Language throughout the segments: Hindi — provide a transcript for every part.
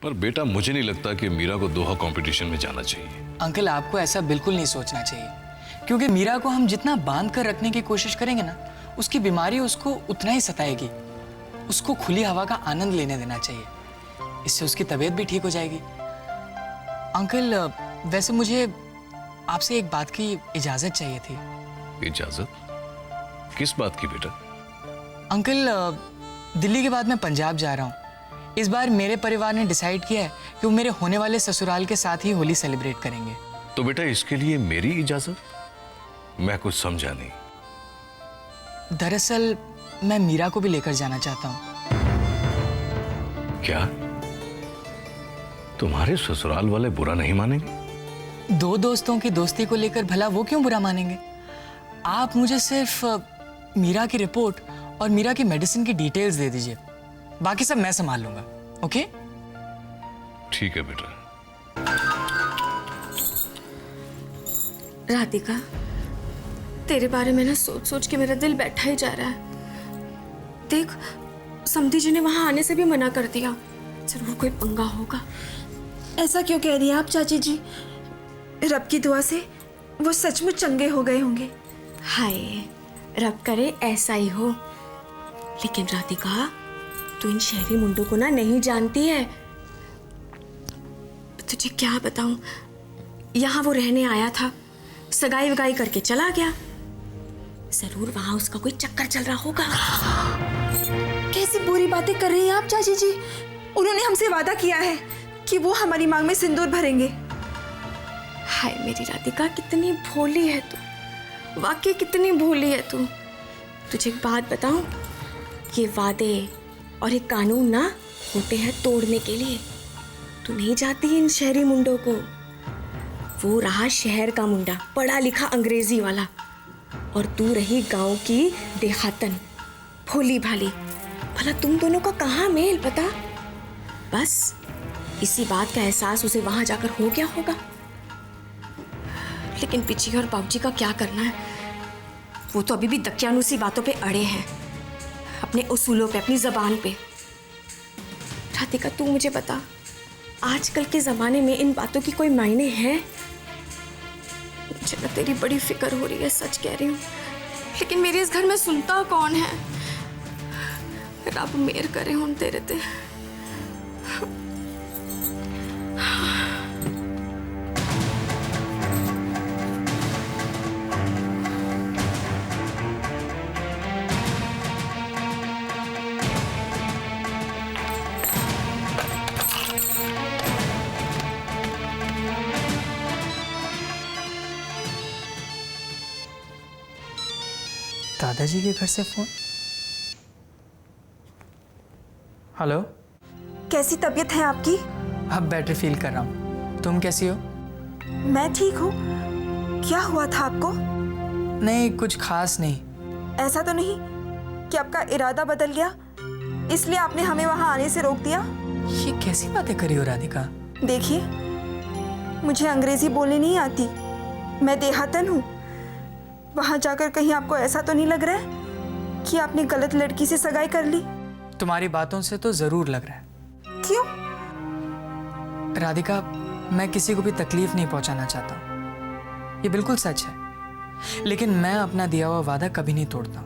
पर बेटा मुझे नहीं लगता कि मीरा को दोहा कंपटीशन में जाना चाहिए। अंकल आपको ऐसा बिल्कुल नहीं सोचना चाहिए, क्योंकि मीरा को हम जितना बांध कर रखने की कोशिश करेंगे ना, उसकी बीमारी उसको उतना ही सताएगी। उसको खुली हवा का आनंद लेने देना चाहिए, इससे उसकी तबीयत भी ठीक हो जाएगी। अंकल वैसे मुझे आपसे एक बात की इजाजत चाहिए थी। इजाजत? किस बात की बेटा? अंकल दिल्ली के बाद मैं पंजाब जा रहा हूँ। इस बार मेरे परिवार ने डिसाइड किया है कि वो मेरे होने वाले ससुराल के साथ ही होली सेलिब्रेट करेंगे। तो बेटा इसके लिए मेरी इजाजत? मैं कुछ समझा नहीं। दरअसल मैं मीरा को भी लेकर जाना चाहता हूँ। क्या तुम्हारे ससुराल वाले बुरा नहीं मानेंगे? दो दोस्तों की दोस्ती को लेकर भला वो क्यों बुरा मानेंगे? आप मुझे सिर्फ मीरा की रिपोर्ट और मीरा की मेडिसिन की डिटेल्स दे दीजिए, बाकी सब मैं संभाल लूंगा। ओके? ठीक है बेटा। राधिका, तेरे बारे में ना सोच सोच के मेरा दिल बैठा ही जा रहा है। देख, समधी जी ने वहां आने से भी मना कर दिया। जरूर कोई पंगा होगा। ऐसा क्यों कह रही हैं आप चाची जी? रब की दुआ से वो सचमुच चंगे हो गए होंगे। हाय, रब करे ऐसा ही हो। लेकिन राधिका, तू इन शहरी मुंडों को ना नहीं जानती है। तुझे क्या बताऊं, यहाँ वो रहने आया था, सगाई वगाई करके चला गया। जरूर वहां उसका कोई चक्कर चल रहा होगा। कैसी बुरी बातें कर रही हैं आप चाची जी? उन्होंने हमसे वादा किया है कि वो हमारी मांग में सिंदूर भरेंगे। हाय मेरी राधिका, कितनी भोली है तू, वाकई कितनी भोली है तू। तुझे एक बात बताऊं, ये वादे और ये कानून ना होते हैं तोड़ने के लिए। तू नहीं जाती इन शहरी मुंडों को। वो रहा शहर का मुंडा, पढ़ा लिखा अंग्रेजी वाला, और तू रही गांव की देहातन, भोली भाली। भला तुम दोनों का कहाँ मेल पता? बस इसी बात का एहसास उसे वहां जाकर हो गया होगा। लेकिन पिची और बाबूजी का क्या करना है? वो तो अभी भी दकियानुसी बातों पे अड़े हैं, अपने उसूलों पे, अपनी जबान पे। राधिका, तू मुझे बता, आजकल के जमाने में इन बातों की कोई मायने है? मुझे ना तेरी बड़ी फिक्र हो रही है, सच कह रही हूँ। लेकिन मेरे इस घर में सुनता कौन है? रब मेहर करे हुन तेरे ते। दादाजी के घर से फोन। हेलो। कैसी तबीयत है आपकी? अब बेटर फील कर रहा हूँ। तुम कैसी हो? मैं ठीक हूँ। क्या हुआ था आपको? नहीं, कुछ खास नहीं। ऐसा तो नहीं कि आपका इरादा बदल गया, इसलिए आपने हमें वहां आने से रोक दिया? ये कैसी बातें करी हो राधिका? देखिए, मुझे अंग्रेजी बोलनी नहीं आती, मैं देहातन हूँ। वहां जाकर कहीं आपको ऐसा तो नहीं लग रहा है कि आपने गलत लड़की से सगाई कर ली? तुम्हारी बातों से तो जरूर लग रहा है। क्यों? राधिका, मैं किसी को भी तकलीफ नहीं पहुंचाना चाहता, ये बिल्कुल सच है। लेकिन मैं अपना दिया हुआ वादा कभी नहीं तोड़ता,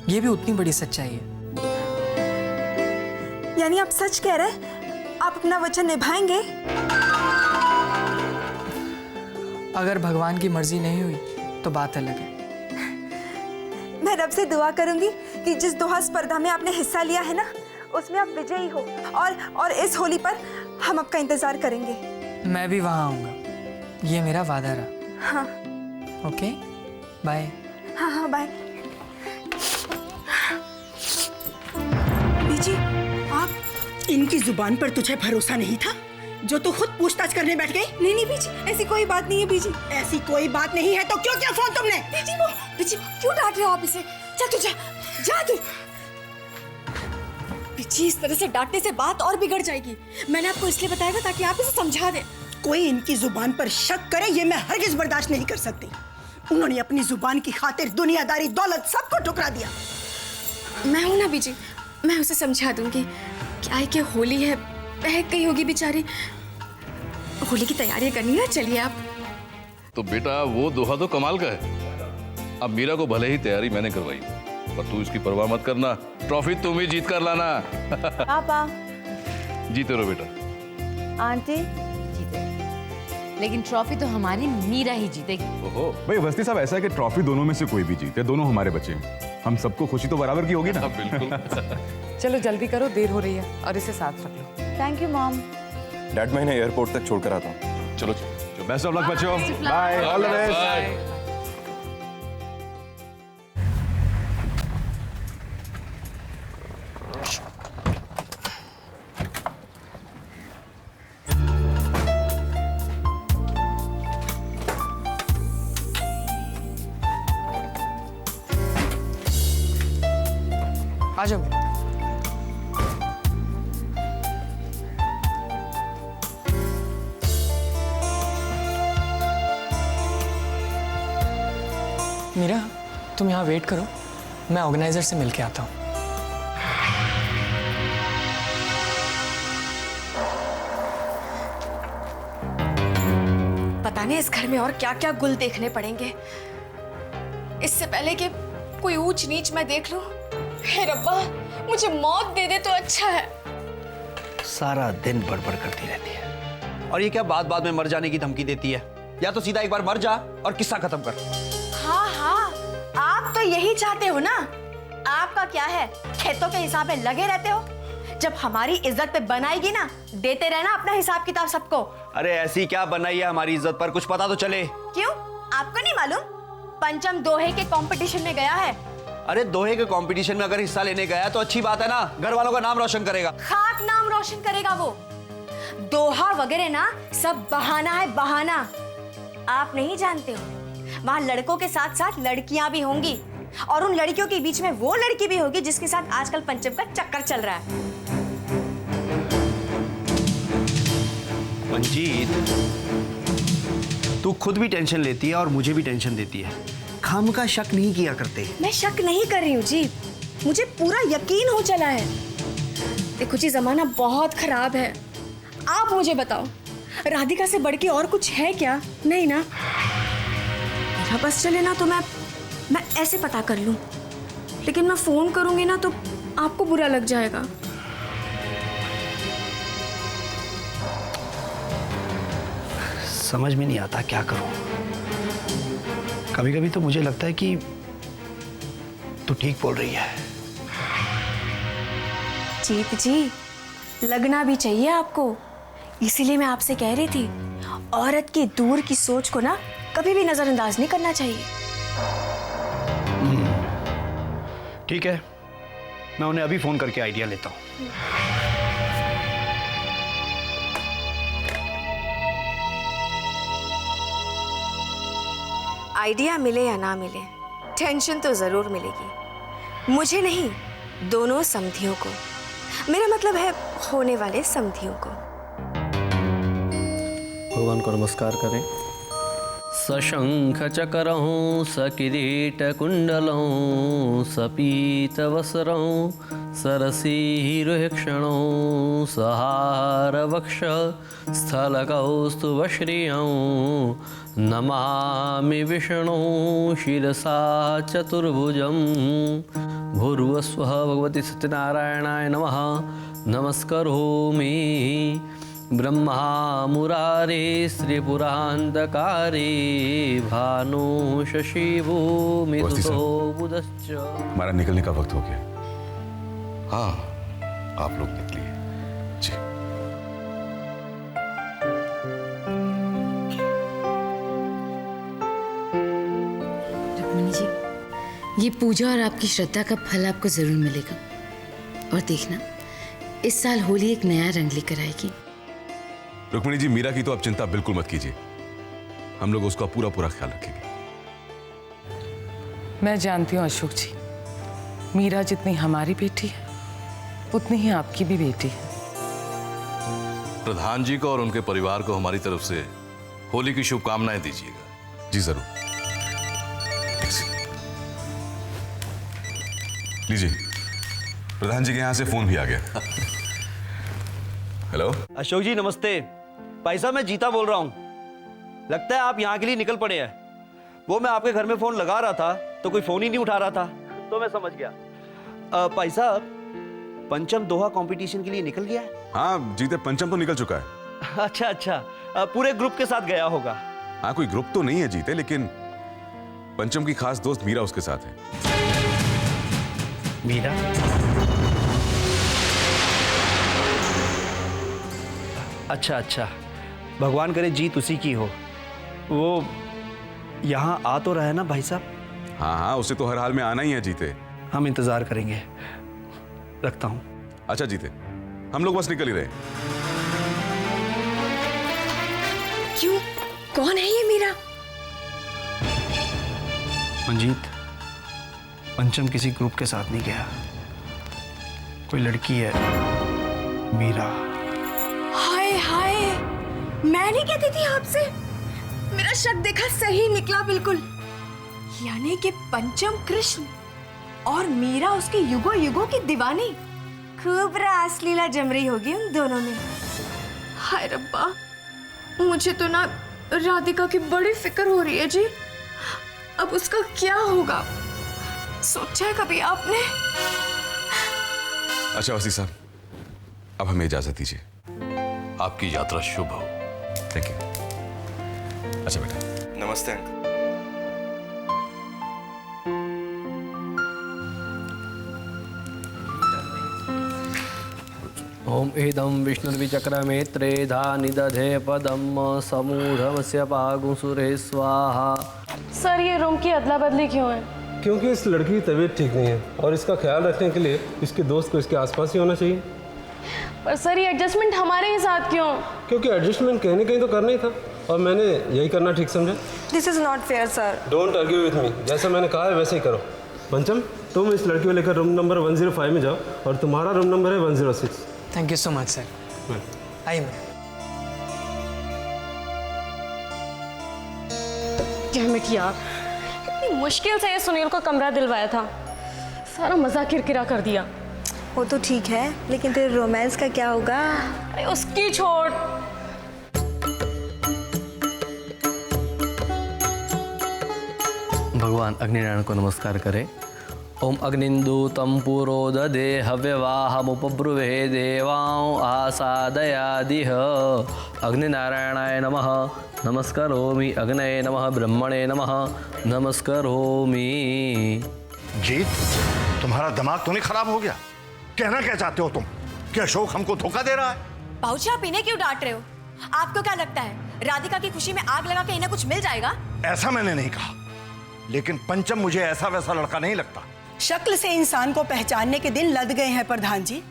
ये भी उतनी बड़ी सच्चाई है। यानी आप सच कह रहे हैं? आप अपना वचन निभाएंगे? अगर भगवान की मर्जी नहीं हुई तो बात अलग है। मैं रब से दुआ करूंगी कि जिस दोहा स्पर्धा में आपने हिस्सा लिया है ना, उसमें आप विजयी हो, और इस होली पर हम आपका इंतजार करेंगे। मैं भी वहां आऊंगा, ये मेरा वादा रहा। हाँ। Okay, bye. हाँ हाँ, बाय। बीजी, आप? इनकी जुबान पर तुझे भरोसा नहीं था जो तू खुद पूछताछ करने बैठ गई? नहीं नहीं बीजी, ऐसी कोई बात नहीं है बीजी। ऐसी कोई बात नहीं है तो क्यों किया फोन तुमने? बीजी क्यों डांट रहे हो आप इसे? चल तू जा, जा तू। पिची, इस तरह से डांटने से बात और बिगड़ जाएगी। मैंने आपको इसलिए बताया था ताकि आप इसे समझा दें। कोई इनकी जुबान पर शक करे ये मैं हरगिज बर्दाश्त नहीं कर सकती। उन्होंने अपनी जुबान की खातिर दुनियादारी, दौलत सबको ठुकरा दिया। मैं हूं ना बीजी, मैं उसे समझा दूंगी। क्या है कि होली है, बहक गई होगी बेचारी। होली की तैयारियां करनी है, चलिए आप। तो बेटा वो दोहा तो कमाल का है। अब मीरा को भले ही तैयारी मैंने करवाई, पर तू इसकी परवाह मत करना, ट्रॉफी तुम ही जीत कर लाना। पापा, जीते रहो बेटा। आंटी जीते, लेकिन ट्रॉफी तो हमारी मीरा ही जीतेगी। ओहो, भाई अवस्थी साहब, ऐसा है कि ट्रॉफी दोनों में से कोई भी जीते, दोनों हमारे बच्चे हैं। हम सबको खुशी तो बराबर की होगी ना। बिल्कुल। चलो जल्दी करो, देर हो रही है, और इसे साथ रख लो। Thank you mom. डैड मैं इन्हें एयरपोर्ट तक छोड़कर आता हूँ। चलो बेस्ट ऑफ लक बच्चों, बाय, ऑल द बेस्ट। आ जाओ। मीरा, तुम यहाँ वेट करो, मैं ऑर्गेनाइजर से मिलके आता हूँ। पता नहीं इस घर में और क्या क्या गुल देखने पड़ेंगे, इससे पहले कि कोई ऊंच नीच मैं देख लूं। हे रब्बा, मुझे मौत दे दे तो अच्छा है। सारा दिन बड़बड़ करती रहती है, और ये क्या बात बात में मर जाने की धमकी देती है। या तो सीधा एक बार मर जा और किस्सा खत्म कर। हाँ हाँ, आप तो यही चाहते हो ना। आपका क्या है, खेतों के हिसाब में लगे रहते हो। जब हमारी इज्जत पे बनाएगी ना, देते रहना अपना हिसाब किताब सबको। अरे ऐसी क्या बनाई है हमारी इज्जत पर, कुछ पता तो चले। क्यों, आपको नहीं मालूम? पंचम दोहे के कंपटीशन में गया है। अरे दोहे के कंपटीशन में अगर हिस्सा लेने गया तो अच्छी बात है ना, घर वालों का नाम रोशन करेगा। खाक नाम रोशन करेगा वो। दोहा वगैरह ना सब बहाना है, बहाना। आप नहीं जानते हो, वहां लड़कों के साथ साथ लड़कियां भी होंगी, और उन लड़कियों के बीच में वो लड़की भी होगी जिसके साथ आजकल पंचम का चक्कर चल रहा है। मंजीत, तू खुद भी टेंशन लेती है और मुझे भी टेंशन देती है। खाम का शक नहीं किया करते। मैं शक नहीं कर रही हूँ जी, मुझे पूरा यकीन हो चला है। देखो जी, जमाना बहुत खराब है। आप मुझे बताओ, राधिका से बढ़ के और कुछ है क्या? नहीं ना। मेरा बस चले ना तो मैं ऐसे पता कर लूं, लेकिन मैं फोन करूंगी ना तो आपको बुरा लग जाएगा। समझ में नहीं आता क्या करूं। कभी कभी तो मुझे लगता है कि तू ठीक बोल रही है। जीत जी, लगना भी चाहिए आपको। इसीलिए मैं आपसे कह रही थी, औरत की दूर की सोच को ना कभी भी नजरअंदाज नहीं करना चाहिए। ठीक है, मैं उन्हें अभी फोन करके आइडिया लेता हूं। आइडिया मिले या ना मिले, टेंशन तो जरूर मिलेगी। मुझे नहीं, दोनों समधियों को। मेरा मतलब है होने वाले समधियों को। भगवान को नमस्कार करें। सशंख चकरहूँ सकिरीट कुंडलहूँ सपीत वसरहूँ सरसीरुक्षणों सहार वक्ष स्थल कौस्तुभश्रियं नमामि विष्णु शिरसा चतुर्भुजं भूर्भुवस्वः भगवती सत्यनारायणाय नमः। नमस्करोमि ब्रह्मा मुरारे श्रीपुरांधकारे भानु शशि भूमिदुतो बुधश्च। हमारा निकलने का वक्त हो गया। हाँ, आप लोग निकलिए जी। रुक्मिणी जी, ये पूजा और आपकी श्रद्धा का फल आपको जरूर मिलेगा। और देखना, इस साल होली एक नया रंग लेकर आएगी। रुक्मिणी जी, मीरा की तो आप चिंता बिल्कुल मत कीजिए, हम लोग उसका पूरा पूरा ख्याल रखेंगे। मैं जानती हूँ अशोक जी, मीरा जितनी हमारी बेटी है उतनी ही आपकी भी बेटी है। प्रधान जी को और उनके परिवार को हमारी तरफ से होली की शुभकामनाएं दीजिएगा। जी जरूर। लीजिए, प्रधान जी के यहाँ से फोन भी आ गया। हेलो। अशोक जी नमस्ते। भाई साहब मैं जीता बोल रहा हूँ। लगता है आप यहाँ के लिए निकल पड़े हैं। वो मैं आपके घर में फोन लगा रहा था तो कोई फोन ही नहीं उठा रहा था, तो मैं समझ गया। भाई साहब, पंचम दोहा कंपटीशन के लिए निकल गया है? हाँ जीते, पंचम तो निकल चुका है। अच्छा अच्छा, पूरे ग्रुप के साथ गया होगा। हाँ कोई ग्रुप तो नहीं है जीते, लेकिन पंचम की खास दोस्त मीरा उसके साथ है। मीरा? अच्छा अच्छा, भगवान करे जीत उसी की हो। वो यहाँ आ तो रहा है ना भाई साहब? हाँ हाँ, उसे तो हर हाल में आना ही है जीते। हम इंतजार करेंगे। रखता हूँ। अच्छा जीते, हम लोग बस निकल ही रहे। क्यों? कौन है ये मीरा? मंजीत, पंचम किसी ग्रुप के साथ नहीं गया। कोई लड़की है, मीरा। हाय हाय, मैं नहीं कहती थी आपसे? मेरा शक देखा सही निकला बिल्कुल। यानी कि पंचम कृष्ण और मीरा उसके युगों युगों की दीवानी। खूब रासलीला जम रही होगी उन दोनों में। हाय रब्बा, मुझे तो ना राधिका की बड़ी फिक्र हो रही है जी। अब उसका क्या होगा, सोचा है कभी आपने? अच्छा वसी साहब, अब हमें इजाजत दीजिए। आपकी यात्रा शुभ हो। Thank you. अच्छा बेटा। नमस्ते अंकल। ओम इदं विष्णुर्विचक्रमेत्रे धानिदधे पदम समूढ़मस्य पागुसुरे स्वाहा। सर ये रूम की अदला बदली क्यों है? क्योंकि इस लड़की की तबीयत ठीक नहीं है और इसका ख्याल रखने के लिए इसके दोस्त को इसके आसपास ही होना चाहिए। पर सर ये एडजस्टमेंट हमारे ही साथ क्यों? क्योंकि एडजस्टमेंट कहीं कहीं तो करना ही था और मैंने यही करना ठीक समझा। This is not fair sir. Don't argue with me, जैसा मैंने कहा है वैसे ही करो। पंचम, तुम इस लड़की को लेकर रूम नंबर 105 में जाओ और तुम्हारा रूम नंबर है 106। Thank you so much sir. आइए मैम। डैम इट यार, इतनी मुश्किल से ये सुनील को कमरा दिलवाया था, सारा मजा किरकिरा कर दिया। वो तो ठीक है, लेकिन तेरे रोमांस का क्या होगा? अरे उसकी छोड़। भगवान अग्निनारायण को नमस्कार करें। ओम अग्निन्दूतं पुरो ददे हव्यवाहमुपब्रुवे देवां आसादयादिह। अग्निनारायणाय नमः। नमस्करोमि अग्नये नमः। ब्रह्मणे नमः। नमस्करोमि। जीत, तुम्हारा दिमाग तो नहीं खराब हो गया? कहना क्या चाहते हो तुम कि अशोक हमको धोखा दे रहा है? बाबूजी आप इन्हें क्यों डांट रहे हो? आपको क्या लगता है राधिका की खुशी में आग लगा के इन्हें कुछ मिल जाएगा? ऐसा मैंने नहीं कहा, लेकिन पंचम मुझे ऐसा वैसा लड़का नहीं लगता। शक्ल से इंसान को पहचानने के दिन लद गए हैं प्रधान जी।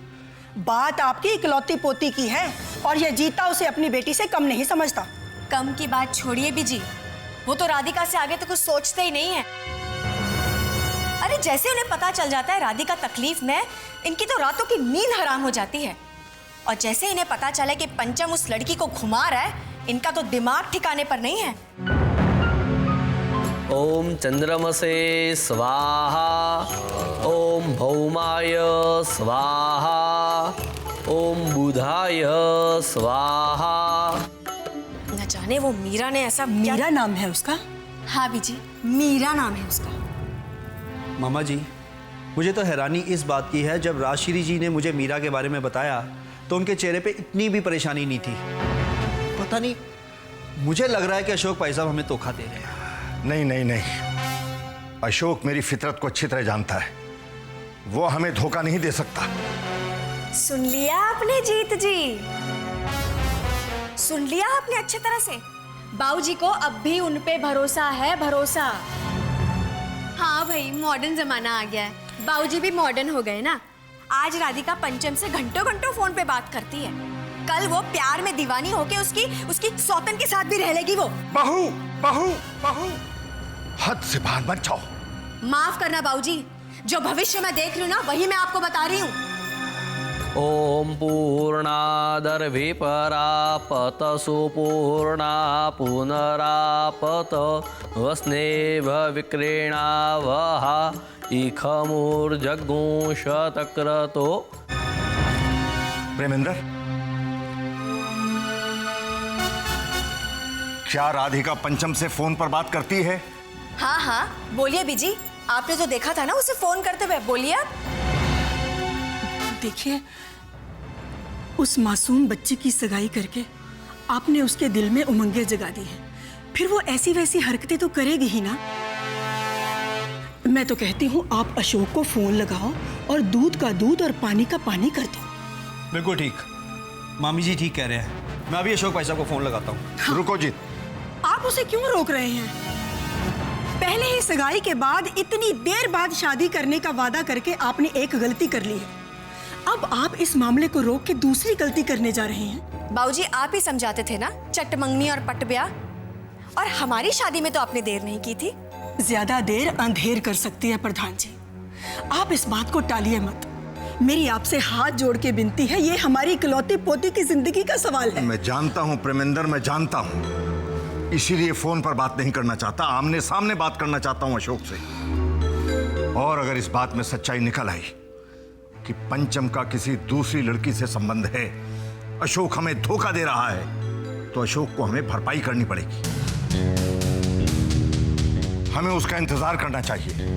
बात आपकी इकलौती पोती की है और यह जीता उसे अपनी बेटी से कम नहीं समझता। कम की बात छोड़िए बीजी, वो तो राधिका से आगे तो कुछ सोचते ही नहीं है। अरे जैसे उन्हें पता चल जाता है राधिका तकलीफ में, इनकी तो रातों की नींद हराम हो जाती है। और जैसे इन्हें पता चला कि पंचम उस लड़की को घुमा रहा है, इनका तो दिमाग ठिकाने पर नहीं है। ओम चंद्रमसे स्वाहा। ओम भौमाय स्वाहा। ओम बुधाय स्वाहा। न जाने वो मीरा ने ऐसा मीरा नाम है उसका? हाँ बीजी, मीरा नाम है उसका। मामा जी, मुझे तो हैरानी इस बात की है, जब राजश्री जी ने मुझे मीरा के बारे में बताया तो उनके चेहरे पे इतनी भी परेशानी नहीं थी। पता नहीं, मुझे लग रहा है कि अशोक भाई साहब हमें धोखा दे रहे हैं। नहीं नहीं नहीं, अशोक मेरी फितरत को अच्छी तरह जानता है, वो हमें धोखा नहीं दे सकता। सुन लिया आपने जीत जी, सुन लिया आपने अच्छी तरह से। बाबूजी को अब भी उन पे भरोसा है, भरोसा। हाँ भाई, मॉडर्न जमाना आ गया है, बाबूजी भी मॉडर्न हो गए ना। आज राधिका पंचम से घंटों घंटों फोन पे बात करती है, कल वो प्यार में दीवानी होके उसकी सौतन के साथ भी रह लेगी वो। बहू बहू बहू, हद से बाहर मत जाओ। माफ करना बाबूजी, जो भविष्य में देख रही हूँ ना वही मैं आपको बता रही हूँ। ओम पूर्णादर्भिपरापत सुपूर्णा पुनरापत वस्नेभ विक्रीणावः इखमूर्जगुंशतक्रतो। प्रेमेंद्र, क्या राधिका पंचम से फोन पर बात करती है? हाँ हाँ बोलिए बीजी, आपने जो देखा था ना उसे फोन करते हुए, बोलिए आप। देखिए, उस मासूम बच्ची की सगाई करके आपने उसके दिल में उमंगें जगा दी हैं। फिर वो ऐसी वैसी हरकतें तो करेगी ही ना। मैं तो कहती हूँ आप अशोक को फोन लगाओ और दूध का दूध और पानी का पानी कर दो। बिल्कुल ठीक, मामी जी ठीक कह रहे हैं। मैं अभी अशोक भाई साहब को फोन लगाता हूँ। हाँ। रुको जी, आप उसे क्यों रोक रहे हैं? पहले ही सगाई के बाद इतनी देर बाद शादी करने का वादा करके आपने एक गलती कर ली है। अब आप इस मामले को रोक के दूसरी गलती करने जा रहे हैं। बाबूजी आप ही समझाते थे ना, चट मंगनी और पट ब्याह। और हमारी शादी में तो आपने देर नहीं की थी। ज्यादा देर अंधेर कर सकती है प्रधान जी, आप इस बात को टालिए मत। मेरी आपसे हाथ जोड़ के विनती है, ये हमारी इकलौती पोती की जिंदगी का सवाल है। मैं जानता हूँ प्रेमेंद्र, मैं जानता हूँ, इसीलिए फोन पर बात नहीं करना चाहता, आमने सामने बात करना चाहता हूँ अशोक से। और अगर इस बात में सच्चाई निकल आई कि पंचम का किसी दूसरी लड़की से संबंध है, अशोक हमें धोखा दे रहा है, तो अशोक को हमें भरपाई करनी पड़ेगी। हमें उसका इंतजार करना चाहिए।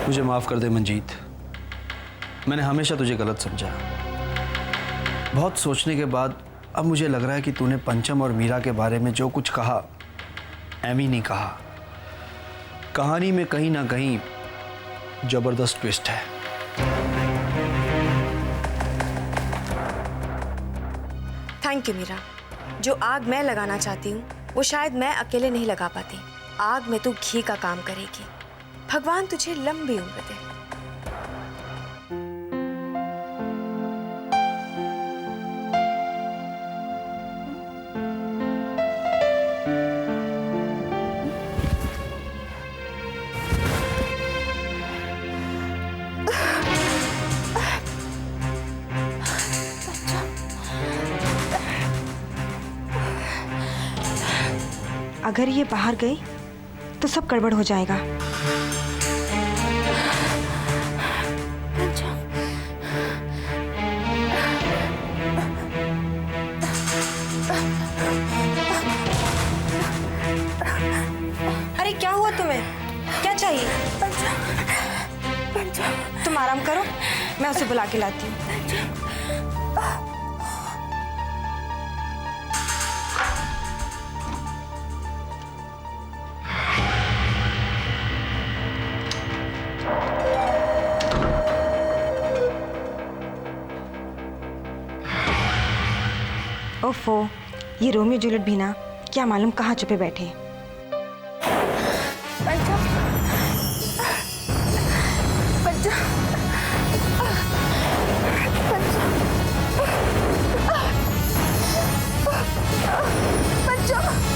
मुझे माफ कर दे मंजीत, मैंने हमेशा तुझे गलत समझा। बहुत सोचने के बाद अब मुझे लग रहा है कि तूने पंचम और मीरा के बारे में जो कुछ कहा, एमी नहीं कहा। कहानी में कहीं ना कहीं जबरदस्त ट्विस्ट है। Thank you Meera. जो आग मैं लगाना चाहती हूँ वो शायद मैं अकेले नहीं लगा पाती। आग में तू घी का काम करेगी। भगवान तुझे लंबी उम्र दे। अगर ये बाहर गई तो सब गड़बड़ हो जाएगा। अरे क्या हुआ तुम्हें? क्या चाहिए? तुम आराम करो, मैं उसे बुला के लाती हूँ। ओफो, ये रोमियो जूलियट भी ना क्या मालूम कहाँ छुपे बैठे। पंचम